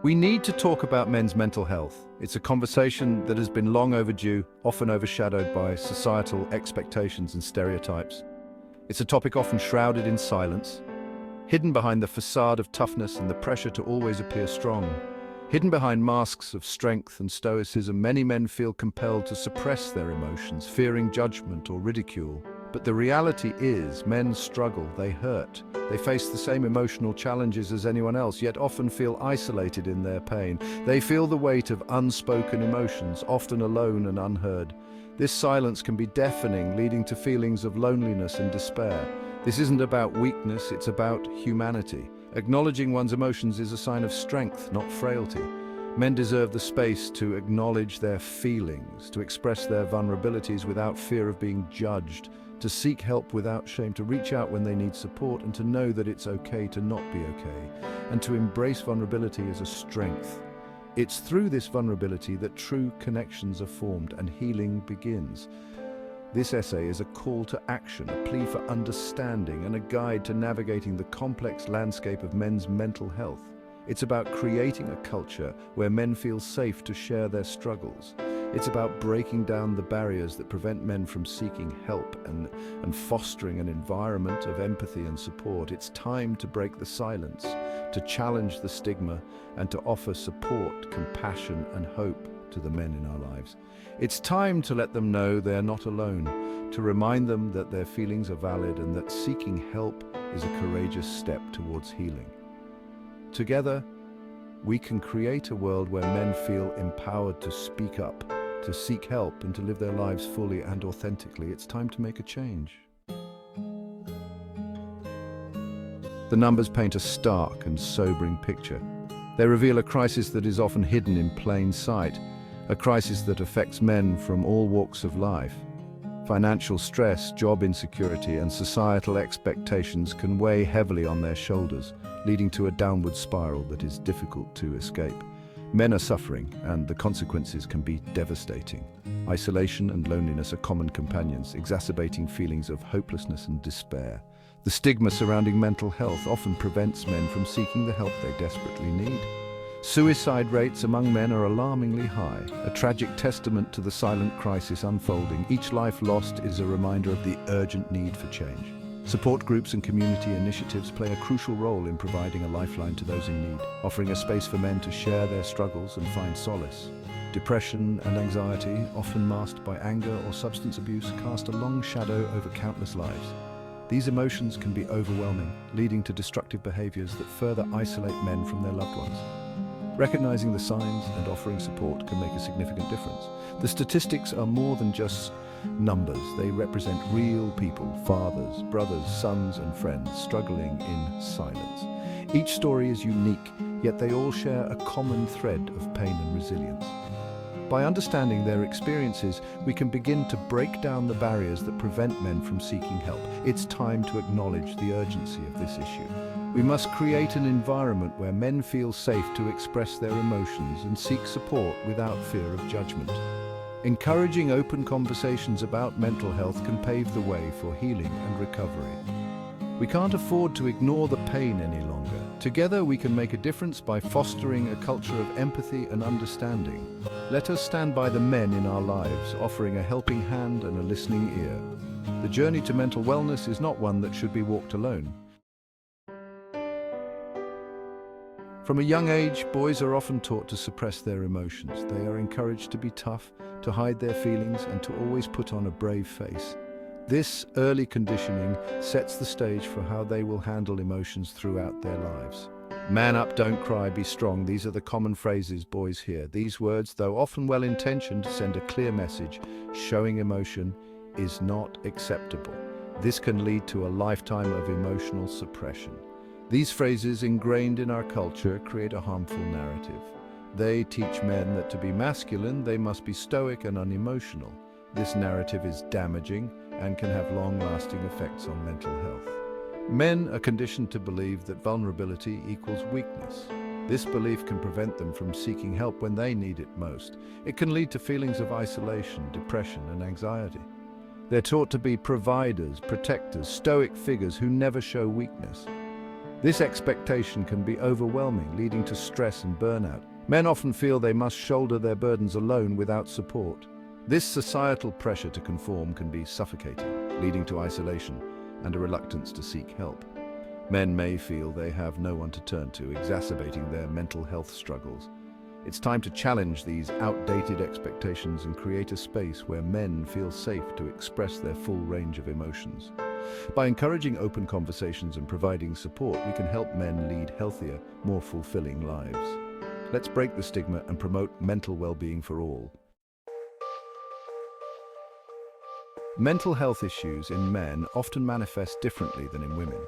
We need to talk about men's mental health. It's a conversation that has been long overdue, often overshadowed by societal expectations and stereotypes. It's a topic often shrouded in silence, hidden behind the facade of toughness and the pressure to always appear strong. Hidden behind masks of strength and stoicism, many men feel compelled to suppress their emotions, fearing judgment or ridicule. But the reality is, men struggle, they hurt. They face the same emotional challenges as anyone else, yet often feel isolated in their pain. They feel the weight of unspoken emotions, often alone and unheard. This silence can be deafening, leading to feelings of loneliness and despair. This isn't about weakness, it's about humanity. Acknowledging one's emotions is a sign of strength, not frailty. Men deserve the space to acknowledge their feelings, to express their vulnerabilities without fear of being judged, to seek help without shame, to reach out when they need support, and to know that it's okay to not be okay, and to embrace vulnerability as a strength. It's through this vulnerability that true connections are formed and healing begins. This essay is a call to action, a plea for understanding, and a guide to navigating the complex landscape of men's mental health. It's about creating a culture where men feel safe to share their struggles. It's about breaking down the barriers that prevent men from seeking help and fostering an environment of empathy and support. It's time to break the silence, to challenge the stigma, and to offer support, compassion, and hope to the men in our lives. It's time to let them know they're not alone, to remind them that their feelings are valid and that seeking help is a courageous step towards healing. Together, we can create a world where men feel empowered to speak up, to seek help, and to live their lives fully and authentically. It's time to make a change. The numbers paint a stark and sobering picture. They reveal a crisis that is often hidden in plain sight, a crisis that affects men from all walks of life. Financial stress, job insecurity, and societal expectations can weigh heavily on their shoulders, leading to a downward spiral that is difficult to escape. Men are suffering, and the consequences can be devastating. Isolation and loneliness are common companions, exacerbating feelings of hopelessness and despair. The stigma surrounding mental health often prevents men from seeking the help they desperately need. Suicide rates among men are alarmingly high, a tragic testament to the silent crisis unfolding. Each life lost is a reminder of the urgent need for change. Support groups and community initiatives play a crucial role in providing a lifeline to those in need, offering a space for men to share their struggles and find solace. Depression and anxiety, often masked by anger or substance abuse, cast a long shadow over countless lives. These emotions can be overwhelming, leading to destructive behaviors that further isolate men from their loved ones. Recognizing the signs and offering support can make a significant difference. The statistics are more than just numbers. They represent real people, fathers, brothers, sons, and friends struggling in silence. Each story is unique, yet they all share a common thread of pain and resilience. By understanding their experiences, we can begin to break down the barriers that prevent men from seeking help. It's time to acknowledge the urgency of this issue. We must create an environment where men feel safe to express their emotions and seek support without fear of judgment. Encouraging open conversations about mental health can pave the way for healing and recovery. We can't afford to ignore the pain any longer. Together we can make a difference by fostering a culture of empathy and understanding. Let us stand by the men in our lives, offering a helping hand and a listening ear. The journey to mental wellness is not one that should be walked alone. From a young age, boys are often taught to suppress their emotions. They are encouraged to be tough, to hide their feelings, and to always put on a brave face. This early conditioning sets the stage for how they will handle emotions throughout their lives. Man up, don't cry, be strong. These are the common phrases boys hear. These words, though often well-intentioned, send a clear message. Showing emotion is not acceptable. This can lead to a lifetime of emotional suppression. These phrases, ingrained in our culture, create a harmful narrative. They teach men that to be masculine, they must be stoic and unemotional. This narrative is damaging and can have long-lasting effects on mental health. Men are conditioned to believe that vulnerability equals weakness. This belief can prevent them from seeking help when they need it most. It can lead to feelings of isolation, depression, and anxiety. They're taught to be providers, protectors, stoic figures who never show weakness. This expectation can be overwhelming, leading to stress and burnout. Men often feel they must shoulder their burdens alone without support. This societal pressure to conform can be suffocating, leading to isolation and a reluctance to seek help. Men may feel they have no one to turn to, exacerbating their mental health struggles. It's time to challenge these outdated expectations and create a space where men feel safe to express their full range of emotions. By encouraging open conversations and providing support, we can help men lead healthier, more fulfilling lives. Let's break the stigma and promote mental well-being for all. Mental health issues in men often manifest differently than in women.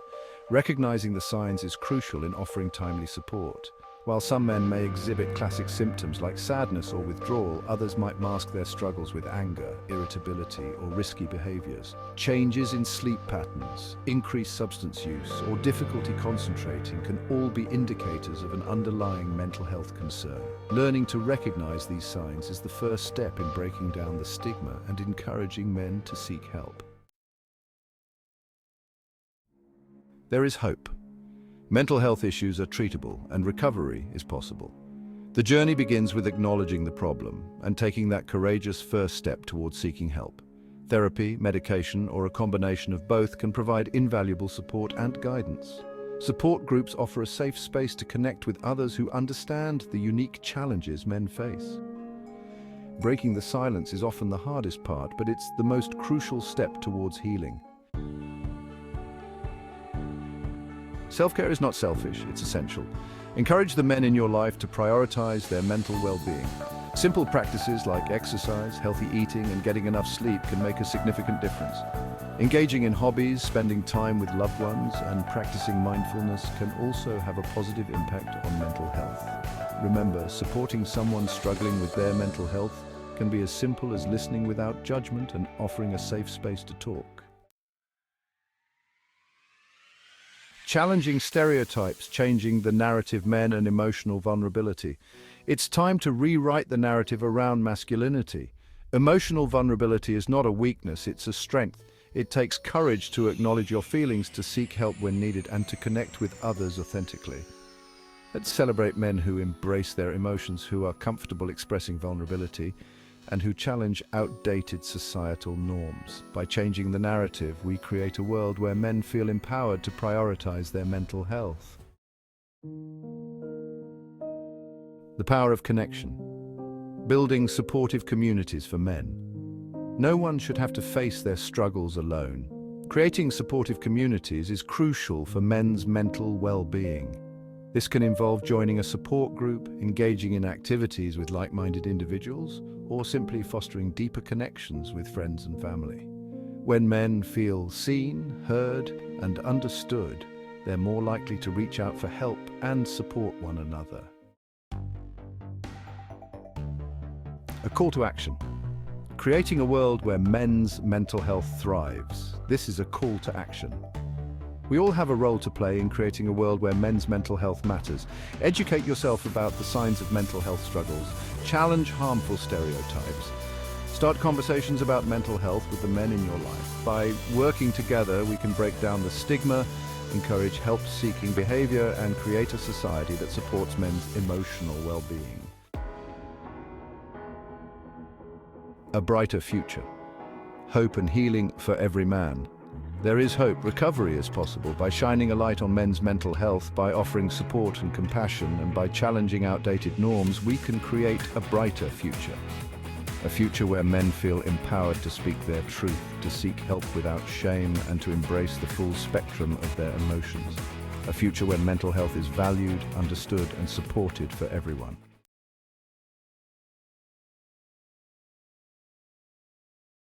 Recognizing the signs is crucial in offering timely support. While some men may exhibit classic symptoms like sadness or withdrawal, others might mask their struggles with anger, irritability, or risky behaviors. Changes in sleep patterns, increased substance use, or difficulty concentrating can all be indicators of an underlying mental health concern. Learning to recognize these signs is the first step in breaking down the stigma and encouraging men to seek help. There is hope. Mental health issues are treatable and recovery is possible. The journey begins with acknowledging the problem and taking that courageous first step towards seeking help. Therapy, medication, or a combination of both can provide invaluable support and guidance. Support groups offer a safe space to connect with others who understand the unique challenges men face. Breaking the silence is often the hardest part, but it's the most crucial step towards healing. Self-care is not selfish, it's essential. Encourage the men in your life to prioritize their mental well-being. Simple practices like exercise, healthy eating, and getting enough sleep can make a significant difference. Engaging in hobbies, spending time with loved ones, and practicing mindfulness can also have a positive impact on mental health. Remember, supporting someone struggling with their mental health can be as simple as listening without judgment and offering a safe space to talk. Challenging stereotypes, changing the narrative men and emotional vulnerability. It's time to rewrite the narrative around masculinity. Emotional vulnerability is not a weakness, it's a strength. It takes courage to acknowledge your feelings, to seek help when needed, and to connect with others authentically. Let's celebrate men who embrace their emotions, who are comfortable expressing vulnerability, and who challenge outdated societal norms. By changing the narrative, we create a world where men feel empowered to prioritize their mental health. The power of connection. Building supportive communities for men. No one should have to face their struggles alone. Creating supportive communities is crucial for men's mental well-being. This can involve joining a support group, engaging in activities with like-minded individuals, or simply fostering deeper connections with friends and family. When men feel seen, heard, and understood, they're more likely to reach out for help and support one another. A call to action. Creating a world where men's mental health thrives. This is a call to action. We all have a role to play in creating a world where men's mental health matters. Educate yourself about the signs of mental health struggles. Challenge harmful stereotypes. Start conversations about mental health with the men in your life. By working together, we can break down the stigma, encourage help-seeking behavior, and create a society that supports men's emotional well-being. A brighter future. Hope and healing for every man. There is hope. Recovery is possible by shining a light on men's mental health, by offering support and compassion, and by challenging outdated norms. We can create a brighter future. A future where men feel empowered to speak their truth, to seek help without shame, and to embrace the full spectrum of their emotions. A future where mental health is valued, understood, and supported for everyone.